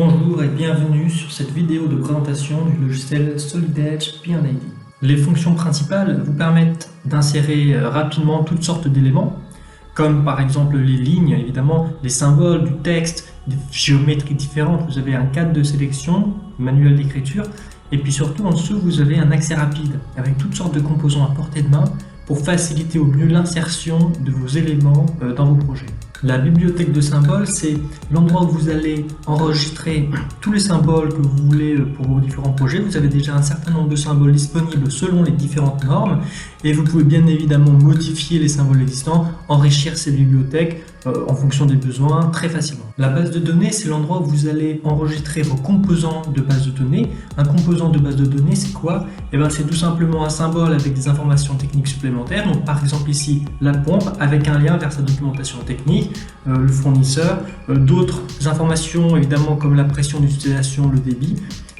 Bonjour et bienvenue sur cette vidéo de présentation du logiciel Solid Edge P&ID. Les fonctions principales vous permettent d'insérer rapidement toutes sortes d'éléments, comme par exemple les lignes, évidemment, les symboles, du texte, des géométries différentes. Vous avez un cadre de sélection, manuel d'écriture, et puis surtout en dessous vous avez un accès rapide avec toutes sortes de composants à portée de main pour faciliter au mieux l'insertion de vos éléments dans vos projets. La bibliothèque de symboles, c'est l'endroit où vous allez enregistrer tous les symboles que vous voulez pour vos différents projets. Vous avez déjà un certain nombre de symboles disponibles selon les différentes normes et vous pouvez bien évidemment modifier les symboles existants, enrichir ces bibliothèques en fonction des besoins très facilement. La base de données, c'est l'endroit où vous allez enregistrer vos composants de base de données. Un composant de base de données, c'est quoi? C'est tout simplement un symbole avec des informations techniques supplémentaires. Donc par exemple ici, la pompe avec un lien vers sa documentation technique, le fournisseur, d'autres informations évidemment comme la pression d'utilisation, le débit,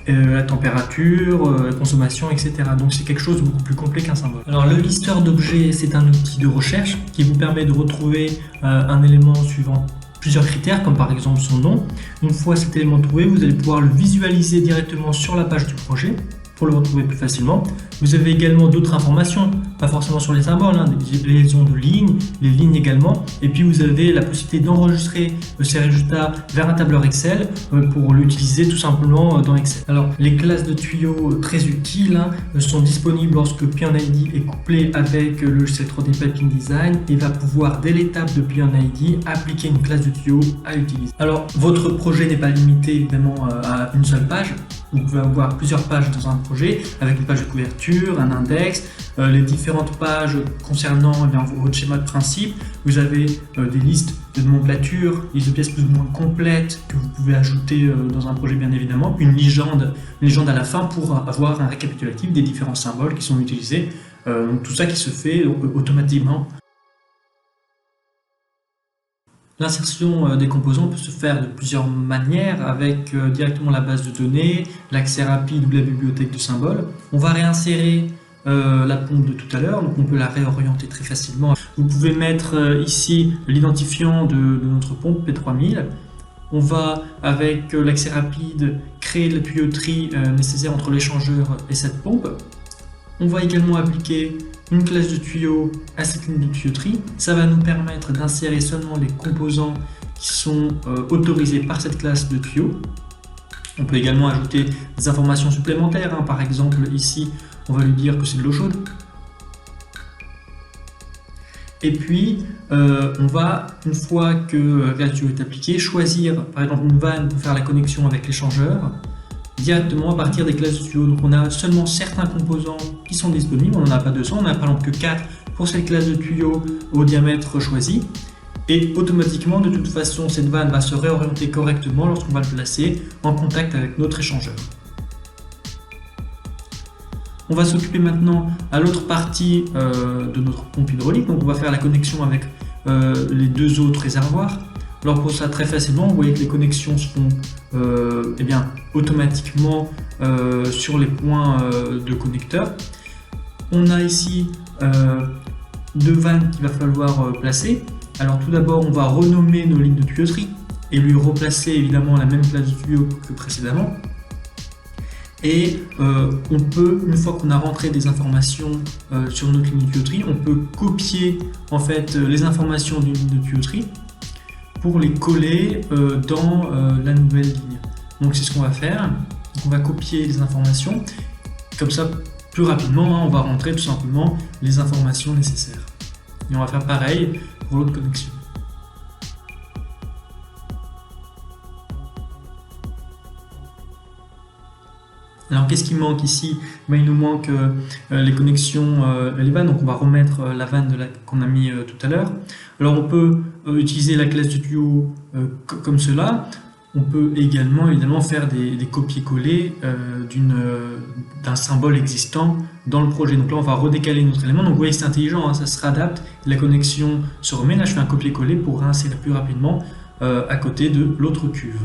la température, la consommation, etc. Donc c'est quelque chose de beaucoup plus complet qu'un symbole. Alors le listeur d'objets, c'est un outil de recherche qui vous permet de retrouver un élément suivant plusieurs critères, comme par exemple son nom. Une fois cet élément trouvé, vous allez pouvoir le visualiser directement sur la page du projet pour le retrouver plus facilement. Vous avez également d'autres informations, pas forcément sur les symboles, des liaisons de lignes, les lignes également. Et puis vous avez la possibilité d'enregistrer ces résultats vers un tableur Excel pour l'utiliser tout simplement dans Excel. Alors les classes de tuyaux très utiles sont disponibles lorsque P&ID est couplé avec le logiciel 3D Piping Design et va pouvoir dès l'étape de P&ID appliquer une classe de tuyau à utiliser. Alors votre projet n'est pas limité évidemment à une seule page. Vous pouvez avoir plusieurs pages dans un projet avec une page de couverture, un index, les différentes pages concernant votre schéma de principe. Vous avez des listes de nomenclature, listes de pièces plus ou moins complètes que vous pouvez ajouter dans un projet bien évidemment. Une légende à la fin pour avoir un récapitulatif des différents symboles qui sont utilisés. Donc tout ça qui se fait automatiquement. L'insertion des composants peut se faire de plusieurs manières avec directement la base de données, l'accès rapide ou la bibliothèque de symboles. On va réinsérer la pompe de tout à l'heure, donc on peut la réorienter très facilement. Vous pouvez mettre ici l'identifiant de notre pompe P3000. On va, avec l'accès rapide, créer la tuyauterie nécessaire entre l'échangeur et cette pompe. On va également appliquer une classe de tuyau à cette ligne de tuyauterie. Ça va nous permettre d'insérer seulement les composants qui sont autorisés par cette classe de tuyau. On peut également ajouter des informations supplémentaires. Par exemple, ici, on va lui dire que c'est de l'eau chaude. Et puis, on va, une fois que la classe de tuyau est appliquée, choisir par exemple une vanne pour faire la connexion avec l'échangeur directement à partir des classes de tuyau. Donc on a seulement certains composants qui sont disponibles, on n'en a pas 200, on n'a par exemple que 4 pour cette classe de tuyau au diamètre choisi. Et automatiquement, de toute façon, cette vanne va se réorienter correctement lorsqu'on va le placer en contact avec notre échangeur. On va s'occuper maintenant à l'autre partie de notre pompe hydraulique. Donc on va faire la connexion avec les deux autres réservoirs. Alors pour ça, très facilement, vous voyez que les connexions se font automatiquement sur les points de connecteurs. On a ici deux vannes qu'il va falloir placer. Alors tout d'abord, on va renommer nos lignes de tuyauterie et lui replacer évidemment la même classe de tuyau que précédemment. Et on peut, une fois qu'on a rentré des informations sur notre ligne de tuyauterie, on peut copier en fait les informations d'une ligne de tuyauterie pour les coller dans la nouvelle ligne. Donc c'est ce qu'on va faire. Donc, on va copier les informations. Comme ça, plus rapidement, on va rentrer tout simplement les informations nécessaires. Et on va faire pareil pour l'autre connexion. Alors qu'est-ce qui manque ici? Il nous manque les connexions, les vannes, donc on va remettre la vanne qu'on a mis tout à l'heure. Alors on peut utiliser la classe de tuyau comme cela. On peut également faire des copier-coller d'un symbole existant dans le projet. Donc là on va redécaler notre élément. Donc vous voyez c'est intelligent, ça se réadapte, la connexion se remet. Là je fais un copier-coller pour réinsérer plus rapidement à côté de l'autre cuve.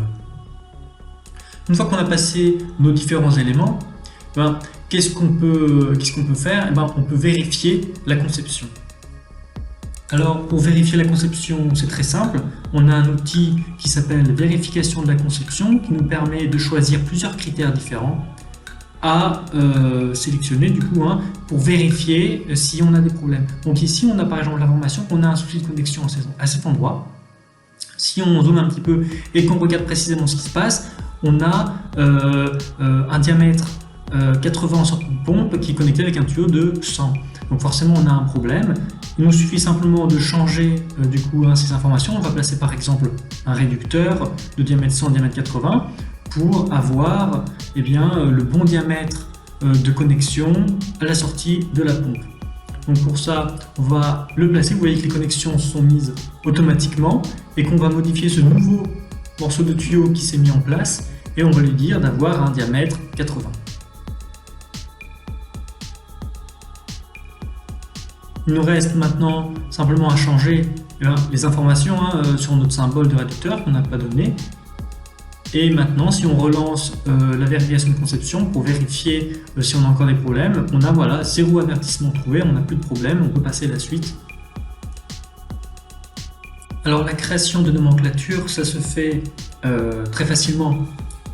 Une fois qu'on a passé nos différents éléments, qu'est-ce qu'on peut faire? On peut vérifier la conception. Alors pour vérifier la conception, c'est très simple. On a un outil qui s'appelle vérification de la conception qui nous permet de choisir plusieurs critères différents à sélectionner du coup pour vérifier si on a des problèmes. Donc ici on a par exemple l'information qu'on a un souci de connexion à cet endroit. Si on zoome un petit peu et qu'on regarde précisément ce qui se passe, on a un diamètre 80 en sortie de pompe qui est connecté avec un tuyau de 100. Donc forcément on a un problème. Il nous suffit simplement de changer du coup ces informations. On va placer par exemple un réducteur de diamètre 100, diamètre 80 pour avoir le bon diamètre de connexion à la sortie de la pompe. Donc pour ça, on va le placer. Vous voyez que les connexions sont mises automatiquement et qu'on va modifier ce nouveau morceau de tuyau qui s'est mis en place et on va lui dire d'avoir un diamètre 80. Il nous reste maintenant simplement à changer les informations sur notre symbole de réducteur qu'on n'a pas donné. Et maintenant, si on relance la vérification de conception pour vérifier si on a encore des problèmes, on a 0 avertissement trouvé, on n'a plus de problème, on peut passer à la suite. Alors la création de nomenclature, ça se fait très facilement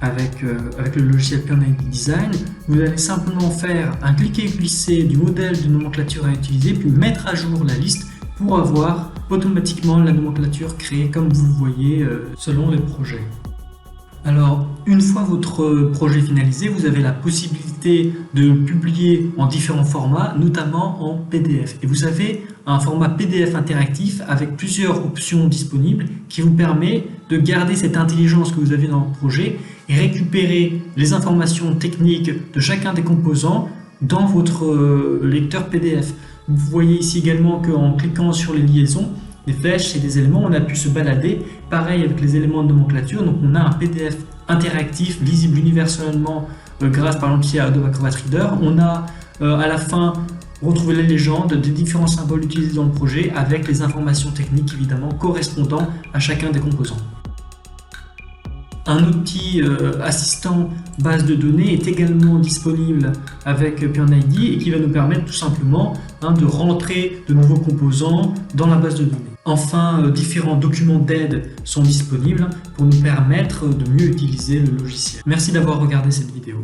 avec le logiciel PeonID Design. Vous allez simplement faire un cliquer-glisser du modèle de nomenclature à utiliser, puis mettre à jour la liste pour avoir automatiquement la nomenclature créée comme vous le voyez selon les projets. Alors, une fois votre projet finalisé, vous avez la possibilité de le publier en différents formats, notamment en PDF. Et vous avez un format PDF interactif avec plusieurs options disponibles qui vous permet de garder cette intelligence que vous avez dans votre projet et récupérer les informations techniques de chacun des composants dans votre lecteur PDF. Vous voyez ici également qu'en cliquant sur les liaisons, les flèches et des éléments, on a pu se balader. Pareil avec les éléments de nomenclature, donc on a un PDF interactif, lisible universellement grâce par exemple à Adobe Acrobat Reader. On a à la fin retrouvé les légendes des différents symboles utilisés dans le projet avec les informations techniques évidemment correspondant à chacun des composants. Un outil assistant base de données est également disponible avec PeonID et qui va nous permettre tout simplement de rentrer de nouveaux composants dans la base de données. Enfin, différents documents d'aide sont disponibles pour nous permettre de mieux utiliser le logiciel. Merci d'avoir regardé cette vidéo.